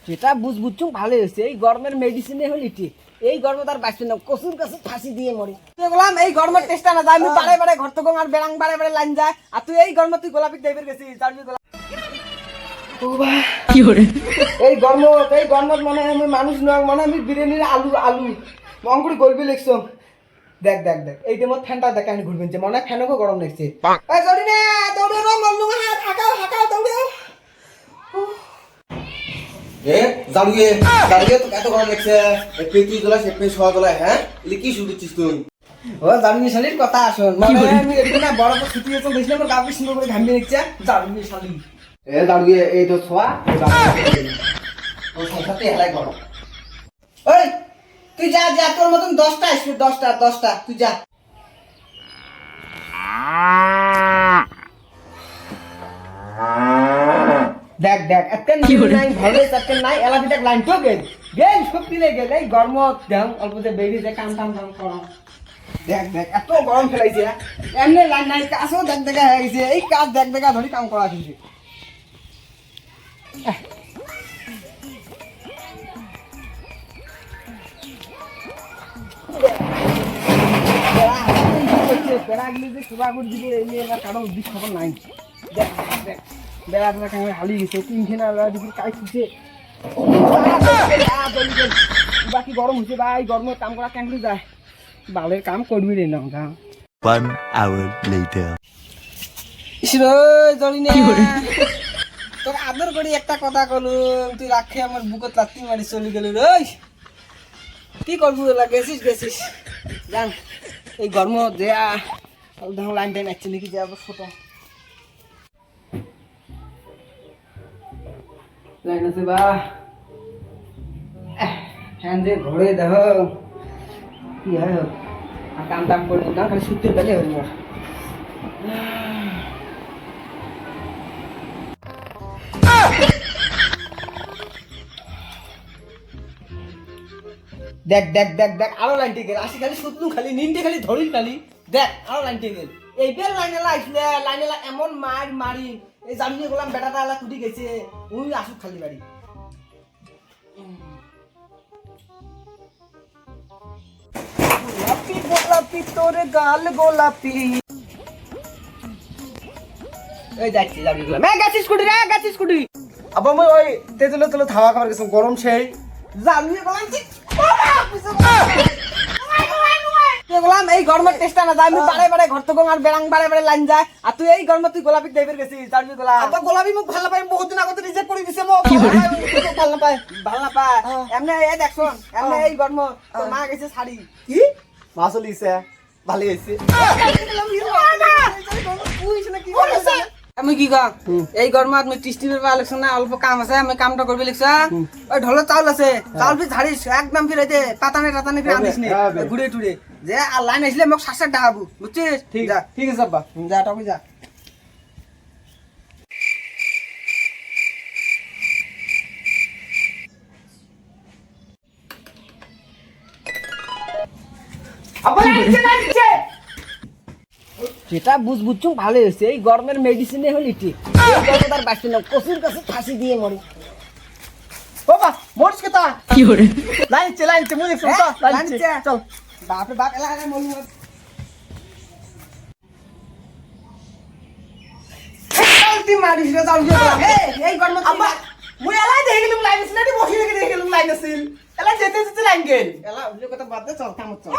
যেটা বুঝছুম ভালো হয়েছে, এই গরমের মেডিসিনে হলি ঠিক। এই গরমে তার বাঁচবে না, কচুর কাছে ফাঁসি দিয়ে মরি। তুই বললাম এই গরমের টেস্টটা না, আমি বারে বারে ঘর থেকে আর বেড়াং বারে বারে লাইন যায়, আর তুই এই গরমে তুই গোলাপি টাইপের গেছিস। এই গরমত মনে হয় আমি মানুষ নয়, মনে হয় আমি বিরিয়ানির আলু আলু মঙ্গুরি গলবি লিখছো। দেখ দেখ দেখ এই টাইমত ফ্যানটা দেখ আমি ঘুরবেন, মনে হয় ফ্যানকে গরম লাগছে। এই জড়ি না দৌড়ে রে মল্লু হাকাও হাকাও দৌড়ে। এ জাড়ুয়ে জাড়ুয়ে তো এত গরম লাগছে, পেটি তোলা সে পে শোয়া তোলা। হ্যাঁ এলি কি শুরু করছিস তুই? ও জাড়ুয়ে শালির কথা শুন, মানে আমি এদিকে না বড় তো ছুটি হয়েছে দেখলাম, আমার গাবি সুন্দর করে ঘামিয়ে নিচ্ছে। জাড়ুয়ে শালি এ জাড়ুয়ে এই তো ছোয়া ও সাথে হেলাই গরম। ওই তুই যা যা, তোর মতন 10টা আসবে, 10টা তুই যা। দেখ দেখ একটা নাই ভালো একটা নাই এলাকাটা লাইন তো গেল গেল সব দিলে গেল। এই গরম দেখ অল্প যে বেরিয়ে যায় কাম টাম টাম করা। দেখ দেখ এত গরম ফেলাইছে, এমনি লাইন নাই কাজও দেখ দেখা হয়ে গেছে। এই কাজ দেখ দেখা ধরি কাম করা আছে। বেড়াগুলি যে সুরা করে দিবে এই নিয়ে কারো উদ্দেশ্য খবর নাই। দেখ দেখ বেড়াটা কেমন হারিয়ে গেছে, তিনটে না দিকে কাজ খুঁজছে। বাকি গরম হচ্ছে ভাই, গরমের কাম করা কেন যায়, বালের কাম করবি রে না। 1 hour later. তোর আদর করি একটা কথা কলুম, তুই রাখে আমার বুকত লাত্তি মারি চলে গেল রে। কি করবো গেছিস গেছিস জান, এই গরম যে লাইন টাইন আসছে নাকি যাবো ছোট লাইন আছে বা হ্যাঁ যে ঘরে দেখো কি হয় কাম টাম করে না, খালি সুতে পেলে হইব। দেখ দেখ দেখ দেখ আরো লাইন টেকে আসি, খালি সুতলু খালি নিনটে খালি ধরি খালি। দেখ আরো লাইন টেকে এই বের লাইনে আসলে লাইনে এমন মার মারি, এই জানিয়ে গেলাম বেটাটা এলা টুটি গেছে, উনি আসুক খালি বাড়ি। গোলাপি গোলাপি তোর গাল গোলাপি। এই যাচ্ছি যাবি গেলাম গাছিস কুটি রে গাছিস কুটি। আবার মই ওই তেতুলে তুলে থাওয়া খাবার গেছিলাম, গরম সেই জানিয়ে গেলাম বললাম এই গরমের টেস্টটা না, আমি বারে বারে ঘর থেকে আর বেড়াং বারে বারে লাইন যায়, আর তুই এই গরমে তুই গোলাপি টাইপের গেছিস। জানবি গোলাপ আবার গোলাপি মুখ ভালো পাই, বহুত দিন আগে রিজেক্ট করে দিছে মোক ভালো না পায় ভাল না পায় এমনি। এই দেখ শোন এমনি এই গরম তোর মা গেছে শাড়ি কি মাছ লিছে ভালো হয়েছে। আমি কি কম এই গরমত আমি টিস্টি পেপার লিখছ না, অল্প কাম আছে আমি কামটা করবি লিখছ। ওই ঢোলের চাউল আছে, চাউল ফির ঝাড়িস একদম ফির এতে পাতানে টাতানে ফির আনিস নি ঘুরে টুরে যে আর লাইন আসলে মোক শ্বাস ডাকাবো বুঝছিস। ঠিক যা ঠিক আছে আব্বা। যা টপি যা। যেটা বুঝছুম ভালো হয়েছে, এই গরমের মেডিসিনে হলি ঠিক। এই গরমে তার বাঁচবে না, কচুর কাছে ফাঁসি দিয়ে মরি। বাবা মোরস কে তা কি করে লাইন চে মুই দেখছ তো লাইন চে চল বাপ রে বাপ এলাকায় মরি। তুই মারিস রে চাউল দিয়ে বলা এই গরমে আব্বা মুই এলাই দেখে গেলুম লাইন আছিল না, বসি দেখে গেলুম লাইন আছিল, এলাই যেতে যেতে লাইন গেল। এলা উল্লে কথা বাদ দে, চল কামত চল।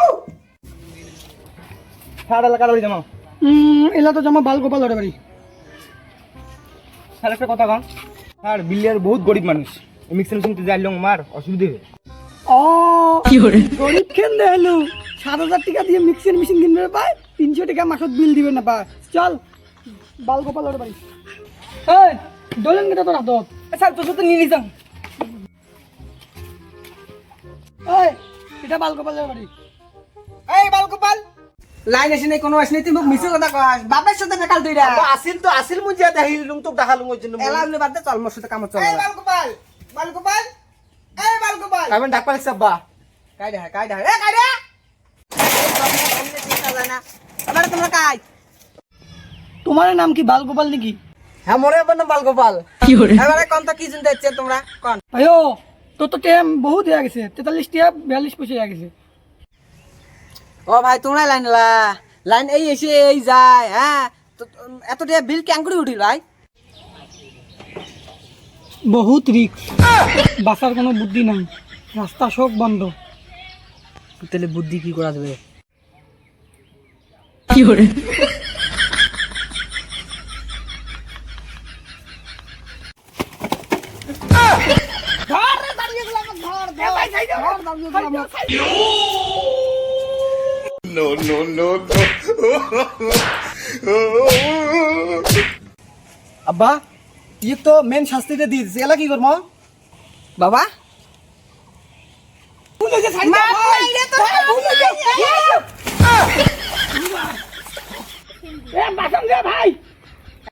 সারা এলাকার বাড়ি জামা এলা তো জমা বাল গোপাল ধরে বাড়ি। আর একটা কথা কন, আর বিলিয়ার বহুত গরিব মানুষ, মিক্সার মেশিন তে যাইলং মার অসুবিধা হবে। ও কি করে গরিব কেন দেলু 7000 টাকা দিয়ে মিক্সার মেশিন কিনবে পায়, 300 টাকা মাসত বিল দিবে না পায়। চল বাল গোপাল ধরে বাড়ি। এই দোলেন কেটা তোর হাতত স্যার তোর সাথে নিয়ে নিছাম। এই এটা বাল গোপাল ধরে বাড়ি। এই বাল গোপাল লাইন আসে নাই, কোনো আসে নাই, তুই মোক মিছে কথা কস। বাপের সাথে বেকাল তুইরা আসিল তো আসিল, মুই যা দেখিলুম তো দেখালুম ওই জন্য। এলা উল্লে বাদ দে, চল মোর সাথে কামত চল। এই বাল গোপাল বাল গোপাল এই বাল গোপাল আমি ডাক পাইছ আব্বা। কাইডা এ কাইডা আবার তোমরা কাই। তোমার নাম কি বাল গোপাল নাকি? হ্যাঁ মোরে আবার নাম বাল গোপাল। এবারে কোন তো কি চিন্তা হচ্ছে তোমরা কোন আয়ো তোর তো টাইম বহুত হয়ে গেছে 43 টা 42 পয়সা হয়ে গেছে ও ভাই তোমরা লাইন লা লাইন এই এসে এই যায় হ্যাঁ তো এত টাকা বিল কেন করে উঠিল ভাই বহুত রিস্ক বাসার কোনো বুদ্ধি নাই রাস্তা সব বন্ধ তাহলে বুদ্ধি কি করা যাবে আব্বা ইয়ে তো মেন শাস্তিতে দিয়ে দিছে এলা কি করবো বাবা ভাই